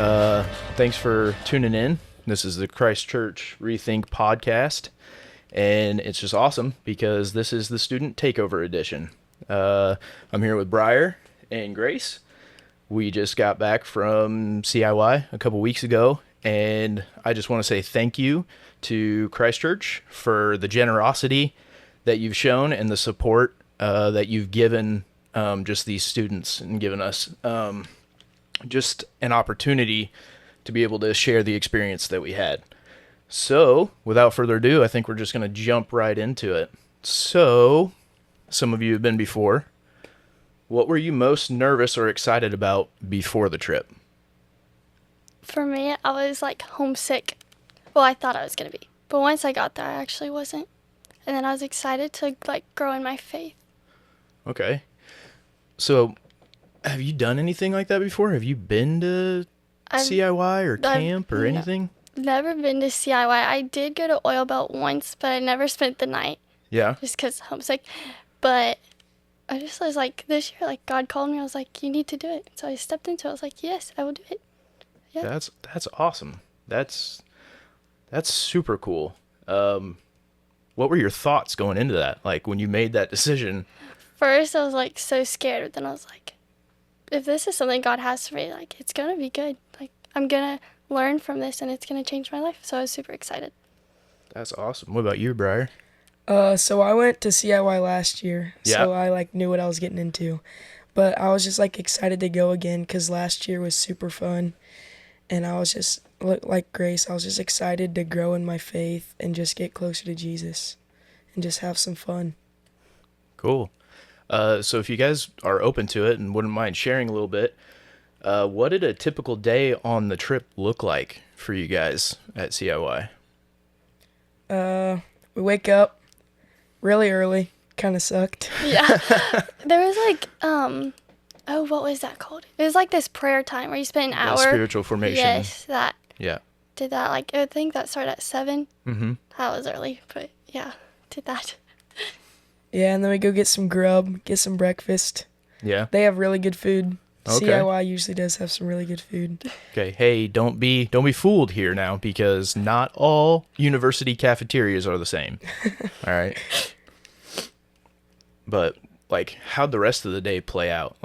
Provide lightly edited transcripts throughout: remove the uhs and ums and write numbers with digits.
Thanks for tuning in. This is the Christ Church ReThink Podcast, and it's just awesome because this is the Student Takeover edition. I'm here with Briar and Grace. We just got back from CIY a couple weeks ago, and I just want to say thank you to Christ Church for the generosity that you've shown and the support that you've given just these students and given us just an opportunity to be able to share the experience that we had. So, without further ado, I think we're just going to jump right into it. So, some of you have been before. What were you most nervous or excited about before the trip? For me, I was homesick. Well, I thought I was going to be. But once I got there, I actually wasn't. And then I was excited to grow in my faith. Okay. So, have you done anything like that before? Have you been to CIY or camp or anything? Never been to CIY. I did go to Oil Belt once, but I never spent the night. Yeah. Just because homesick. But I just was this year, God called me. I was like, you need to do it. So I stepped into it. I was like, yes, I will do it. Yeah. That's awesome. That's super cool. What were your thoughts going into that? When you made that decision? First, I was so scared, but then I was like, if this is something God has for me, it's going to be good. I'm going to learn from this and it's going to change my life. So I was super excited. That's awesome. What about you, Briar? So I went to CIY last year. Yeah. So I knew what I was getting into. But I was just excited to go again because last year was super fun. And I was just, like Grace, I was just excited to grow in my faith and just get closer to Jesus and just have some fun. Cool. So if you guys are open to it and wouldn't mind sharing a little bit, what did a typical day on the trip look like for you guys at CIY? We wake up really early. Kind of sucked. Yeah. There was what was that called? It was this prayer time where you spend an hour. Spiritual formation. Yes, that. Yeah. Did that, I think that started at 7. Mm-hmm. That was early, but yeah, did that. Yeah, and then we go get some grub, get some breakfast. Yeah. They have really good food. Okay. CIY usually does have some really good food. Okay. Hey, don't be fooled here now because not all university cafeterias are the same. All right. But how'd the rest of the day play out?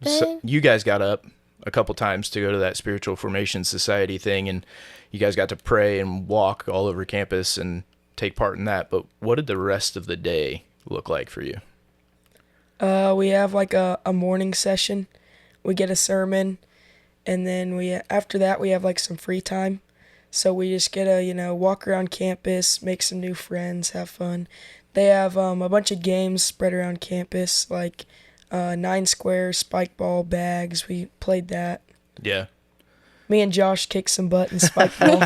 So you guys got up a couple times to go to that Spiritual Formation Society thing, and you guys got to pray and walk all over campus and take part in that. But what did the rest of the day look like for you? We have a morning session. We get a sermon, and then after that we have some free time. So we just get to walk around campus, make some new friends, have fun. They have a bunch of games spread around campus, 9 squares, spike ball, bags. We played that. Yeah. Me and Josh kicked some butt in spike ball.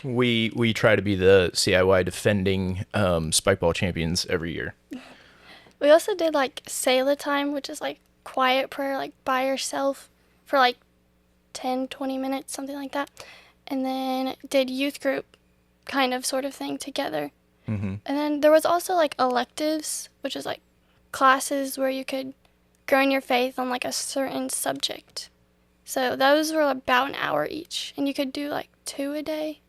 We try to be the CIY defending spike ball champions every year. We also did Selah time, which is quiet prayer, by yourself for 10, 20 minutes, something like that. And then did youth group kind of sort of thing together. Mm-hmm. And then there was also electives, which is classes where you could grow in your faith on a certain subject. So those were about an hour each, and you could do 2 a day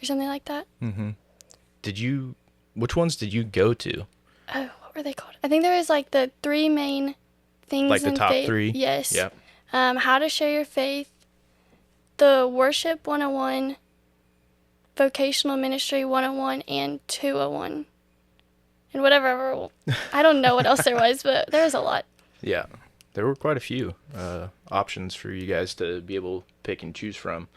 or something like that. Mm-hmm. Which ones did you go to? Oh, what were they called? I think there was the 3 main things the in top faith. 3? Yes. Yeah. How to share your faith, the worship 101, vocational ministry 101, and 201. And whatever, I don't know what else there was, but there was a lot. Yeah, there were quite a few options for you guys to be able to pick and choose from.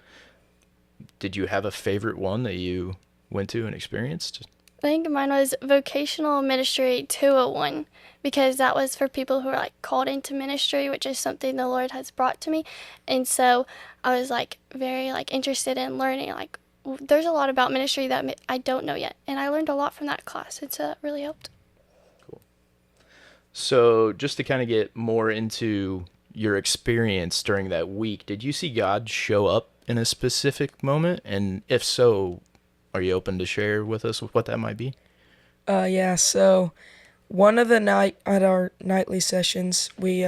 Did you have a favorite one that you went to and experienced? I think mine was vocational ministry 201, because that was for people who are called into ministry, which is something the Lord has brought to me. And so I was very interested in learning there's a lot about ministry that I don't know yet, and I learned a lot from that class, and so that really helped. Cool. So just to kind of get more into your experience during that week, did you see God show up in a specific moment? And if so, are you open to share with us what that might be? Yeah, so one of the night at our nightly sessions, we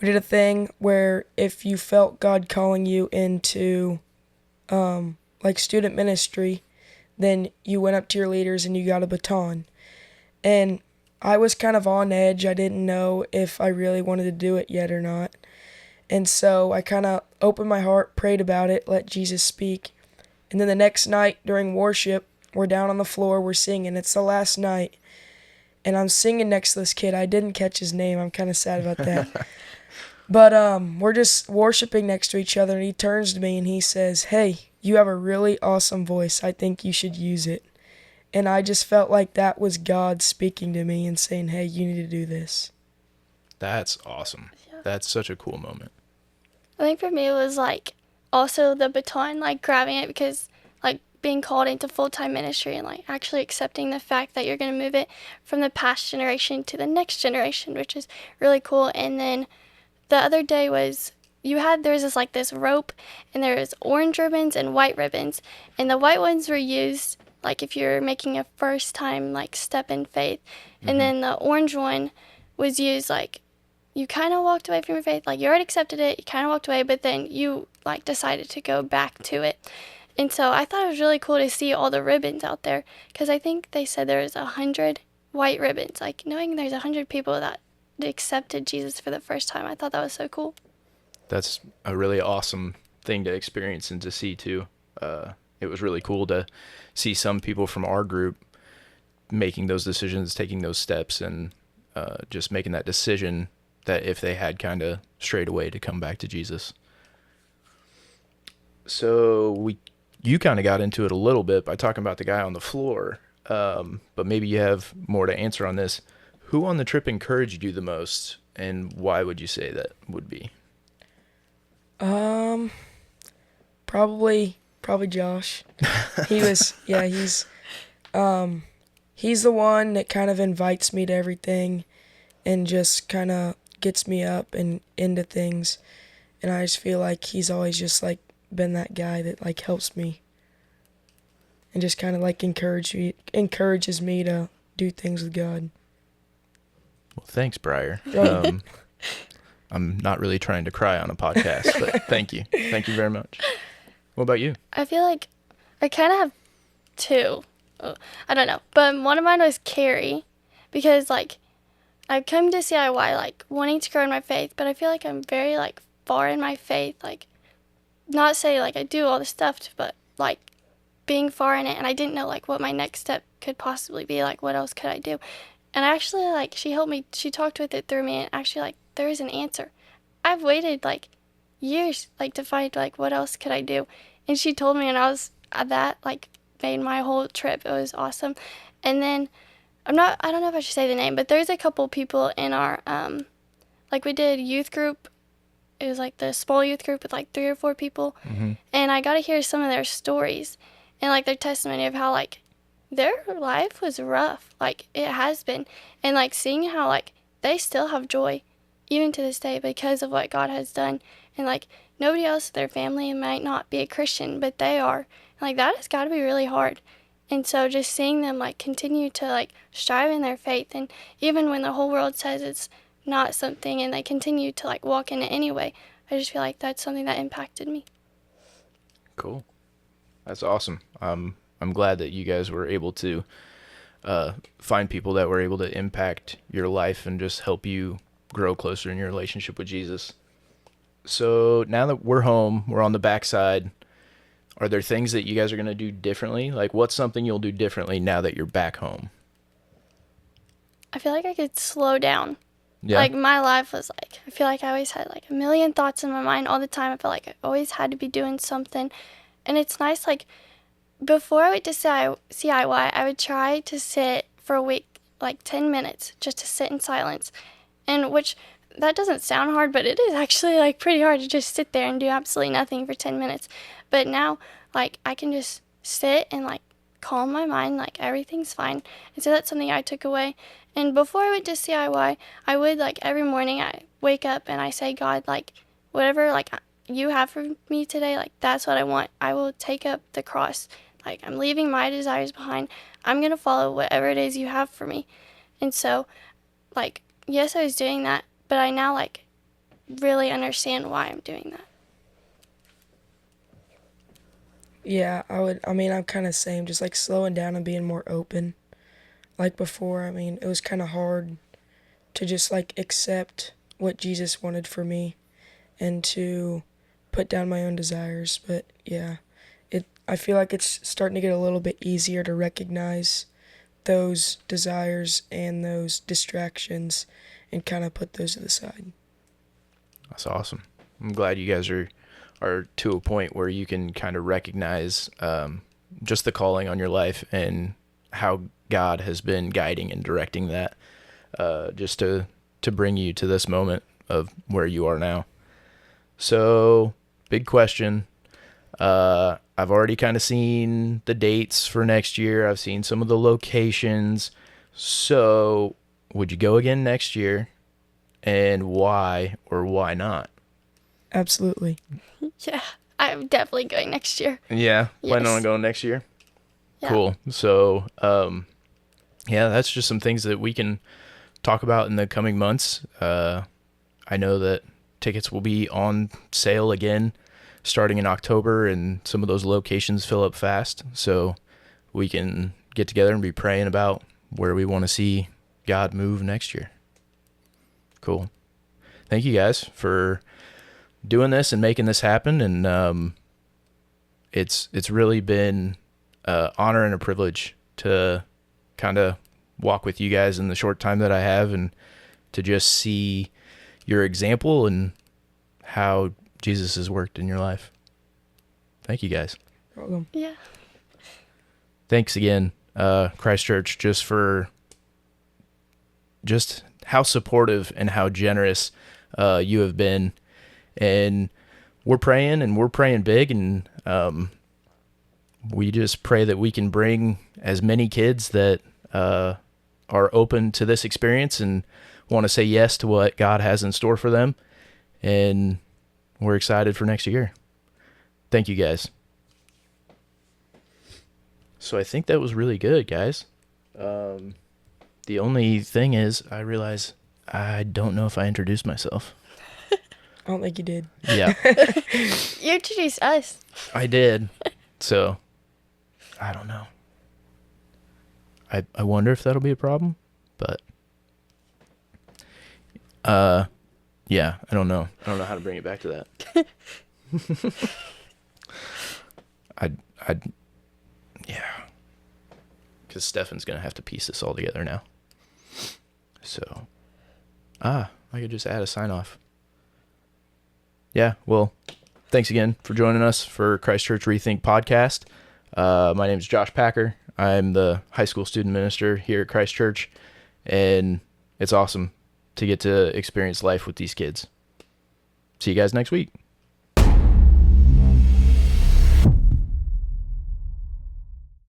we did a thing where if you felt God calling you into like student ministry, then you went up to your leaders and you got a baton. And I was kind of on edge. I didn't know if I really wanted to do it yet or not. And so I kind of opened my heart, prayed about it, let Jesus speak. And then the next night during worship, we're down on the floor, we're singing. It's the last night. And I'm singing next to this kid. I didn't catch his name. I'm kind of sad about that. But we're just worshiping next to each other, and he turns to me and he says, "Hey, you have a really awesome voice. I think you should use it." And I just felt like that was God speaking to me and saying, "Hey, you need to do this." That's awesome. Yeah. That's such a cool moment. I think for me it was like also the baton, like grabbing it, because like being called into full-time ministry and like actually accepting the fact that you're going to move it from the past generation to the next generation, which is really cool. And then the other day was there was this rope, and there was orange ribbons and white ribbons, and the white ones were used like if you're making a first time like step in faith, and then the orange one was used like you kind of walked away from your faith, like you already accepted it, you kind of walked away, but then you like decided to go back to it. And so I thought it was really cool to see all the ribbons out there, because I think they said there was 100 white ribbons, like knowing there's 100 people that accepted Jesus for the first time. I thought that was so cool. That's a really awesome thing to experience and to see too. It was really cool to see some people from our group making those decisions, taking those steps, and just making that decision that if they had kind of strayed away to come back to Jesus. So you kind of got into it a little bit by talking about the guy on the floor, but maybe you have more to answer on this. Who on the trip encouraged you the most, and why would you say that would be? Probably Josh. He's the one that kind of invites me to everything and just kind of gets me up and into things. And I just feel like he's always just like been that guy that like helps me and just kind of like encourages me to do things with God. Well, thanks, Briar. I'm not really trying to cry on a podcast, but thank you. Thank you very much. What about you? I feel like I kind of have two. I don't know. But one of mine was Carrie, because like I've come to CIY like wanting to grow in my faith, but I feel like I'm very like far in my faith. Like, not say like I do all this stuff, but like being far in it, and I didn't know like what my next step could possibly be. Like, what else could I do? And actually, like, she helped me. She talked with it through me, and actually, like, there is an answer. I've waited like years like to find like what else could I do, and she told me, and that like made my whole trip. It was awesome. And then I don't know if I should say the name, but there's a couple people in our like we did youth group. It was like the small youth group with like 3 or 4 people, and I got to hear some of their stories and like their testimony of how like their life was rough, like it has been, and like seeing how like they still have joy even to this day because of what God has done. And like nobody else in their family might not be a Christian, but they are. And, like, that has got to be really hard. And so just seeing them like continue to like strive in their faith, and even when the whole world says it's not something and they continue to like walk in it anyway, I just feel like that's something that impacted me. Cool. That's awesome. I'm glad that you guys were able to find people that were able to impact your life and just help you grow closer in your relationship with Jesus. So now that we're home, we're on the backside, are there things that you guys are going to do differently? Like, what's something you'll do differently now that you're back home? I feel like I could slow down. Yeah. Like, my life was like, I feel like I always had like a million thoughts in my mind all the time. I felt like I always had to be doing something. And it's nice, like, before I went to CIY, I would try to sit for a week, like 10 minutes, just to sit in silence. And which, that doesn't sound hard, but it is actually like pretty hard to just sit there and do absolutely nothing for 10 minutes. But now, like, I can just sit and like calm my mind, like everything's fine. And so that's something I took away. And before I went to CIY, I would like every morning I wake up and I say, God, like whatever like you have for me today, like that's what I want. I will take up the cross. Like, I'm leaving my desires behind. I'm going to follow whatever it is you have for me. And so, like, yes, I was doing that, but I now, like, really understand why I'm doing that. Yeah, I'm kind of same, just like slowing down and being more open. Like before, it was kind of hard to just like accept what Jesus wanted for me and to put down my own desires. But yeah, I feel like it's starting to get a little bit easier to recognize those desires and those distractions and kind of put those to the side. That's awesome. I'm glad you guys are to a point where you can kind of recognize just the calling on your life and how God has been guiding and directing that just to bring you to this moment of where you are now. So, big question. I've already kind of seen the dates for next year. I've seen some of the locations. So, would you go again next year? And why or why not? Absolutely. Yeah, I'm definitely going next year. Yeah, planning Yes. on going next year? Yeah. Cool. So, yeah, that's just some things that we can talk about in the coming months. I know that tickets will be on sale again starting in October, and some of those locations fill up fast. So we can get together and be praying about where we want to see God move next year. Cool. Thank you guys for doing this and making this happen. And it's really been an honor and a privilege to kind of walk with you guys in the short time that I have, and to just see your example and how Jesus has worked in your life. Thank you guys. Welcome. Yeah. Thanks again, Christ Church, just for just how supportive and how generous you have been. And we're praying big, and we just pray that we can bring as many kids that are open to this experience and want to say yes to what God has in store for them. And we're excited for next year. Thank you, guys. So I think that was really good, guys. The only thing is, I realize I don't know if I introduced myself. I don't think you did. Yeah, You introduced us. I did. So, I don't know. I wonder if that'll be a problem, but yeah, I don't know. I don't know how to bring it back to that. Yeah. Because Stefan's going to have to piece this all together now. So, I could just add a sign off. Yeah, well, thanks again for joining us for Christ Church ReThink Podcast. My name is Josh Packer. I'm the high school student minister here at Christ Church, and it's awesome to get to experience life with these kids. See you guys next week.